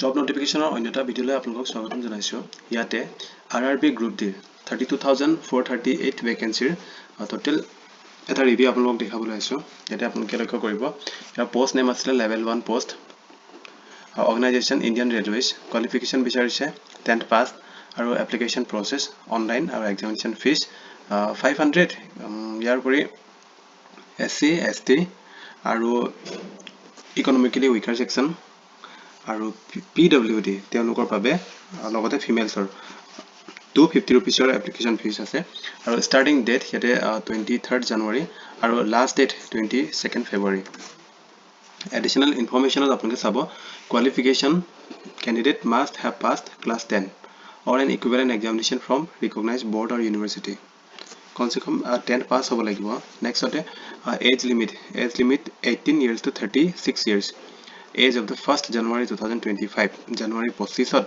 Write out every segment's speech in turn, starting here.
Job নোটিফিকেশনৰ অন্যটা ভিডিঅ'লৈ আপোনালোকক স্বাগতম জনাইছোঁ। ইয়াতে RRB গ্ৰুপ ডিৰ 32,438 ভেকেঞ্চিৰ টোটেল এটা ৰিভিউ আপোনালোকক দেখাবলৈ আহিছোঁ। ইয়াতে আপোনালোকে লক্ষ্য কৰিব, ইয়াৰ পোষ্ট নেম আছিলে level 1 post, organisation Indian railways, qualification বিচাৰিছে 10th পাছ আৰু এপ্লিকেশ্যন প্ৰচেছ অনলাইন আৰু এক্সামিনেশ্যন ফিজ 500। ইয়াৰ উপৰি SC ST আৰু ইকনমিকেলি উইকাৰ ছেকশ্যন আৰু PWD তেওঁলোকৰ বাবে লগতে ফিমেলছৰ 250 ৰুপিছৰ এপ্লিকেশ্যন ফিজ আছে আৰু ষ্টাৰ্টিং ডেট ইয়াতে 23rd জানুৱাৰী আৰু লাষ্ট ডেট 22nd ফেব্ৰুৱাৰী। এডিশ্যনেল ইনফৰমেশ্যনত আপোনালোকে চাব, qualification candidate must have passed class 10 or an equivalent examination from recognized board or university। কমসে কম 10th পাছ হ'ব লাগিব। নেক্সটতে as limit 18 years to 36 years। Age of the 1st January 2025 জানুৱাৰী 25ত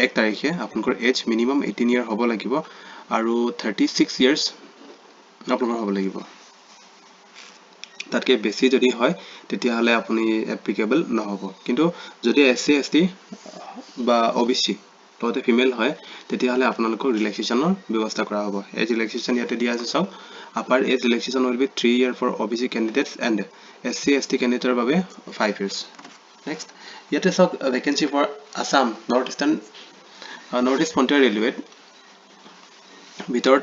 1 তাৰিখে আপোনালোকৰ as minimum 18 year হ'ব লাগিব আৰু 36 years আপোনালোকৰ হ'ব লাগিব। তাতকৈ বেছি যদি হয় তেতিয়াহ'লে আপুনি এপ্লিকেবল নহ'ব। কিন্তু যদি SC ST বা OBC লগতে ফিমেল হয় তেতিয়াহ'লে আপোনালোকৰ ৰিলেক্সেশ্যনৰ ব্যৱস্থা কৰা হ'ব। এজ ৰিলেক্সেশ্যন ইয়াতে দিয়া আছে চাওক, upper age relaxation will be 3 year for OBC candidates and SC ST কেণ্ডিডেটৰ বাবে 5 years। নেক্সট ইয়াতে চাওক, vacancy for Assam north east frontier ৰেলৱেত ভিতৰত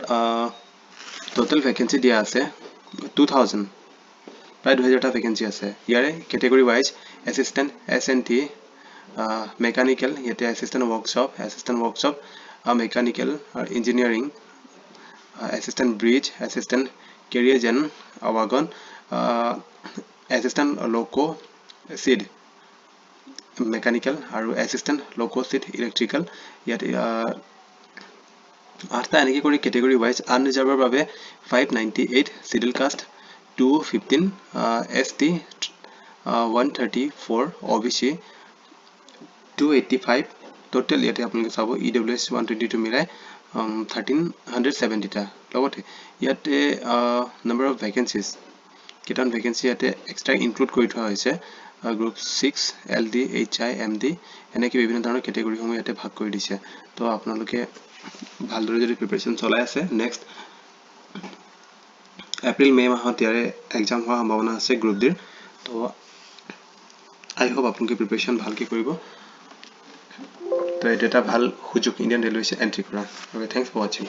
টোটেল ভেকেঞ্চি দিয়া আছে 2000, প্ৰায় 2000টা ভেকেঞ্চি আছে। ইয়াৰে category wise assistant SNT mechanical, ইয়াতে assistant workshop mechanical engineering, assistant bridge, assistant carriage জেন wagon, assistant loco shed mechanical আৰু এছিষ্টেণ্ট লোকো চিড ইলেক্ট্ৰিকেল। ইয়াতে 8টা এনেকৈ কৰি কেটেগৰী ৱাইজ। আনৰিজাৰ্ভৰ বাবে 598, schedule caste 215, ST 134, OBC 285। Total ইয়াতে আপোনালোকে চাব EWS 122 মিলাই 1370টা। লগতে ইয়াতে নাম্বাৰ অফ ভেকেঞ্চিজ কেইটামান ভেকেঞ্চি ইয়াতে এক্সট্ৰা ইনক্লুড কৰি থোৱা হৈছে। গ্ৰুপ 6 LD HI MD এনেকৈ বিভিন্ন ধৰণৰ কেটেগৰীসমূহ ইয়াতে ভাগ কৰি দিছে। তো আপোনালোকে ভালদৰে যদি প্ৰিপাৰেশ্যন চলাই আছে, নেক্সট এপ্ৰিল মে মাহত ইয়াৰে এক্সাম হোৱাৰ সম্ভাৱনা আছে গ্ৰুপ ডিৰ। তো আই হোপ আপোনালোকে প্ৰিপাৰেশ্যন ভালকৈ কৰিব। তো এইটো এটা ভাল সুযোগ ইণ্ডিয়ান ৰেলৱেজ এণ্ট্ৰি কৰা। থেংকছ ফৰ ৱাচিং।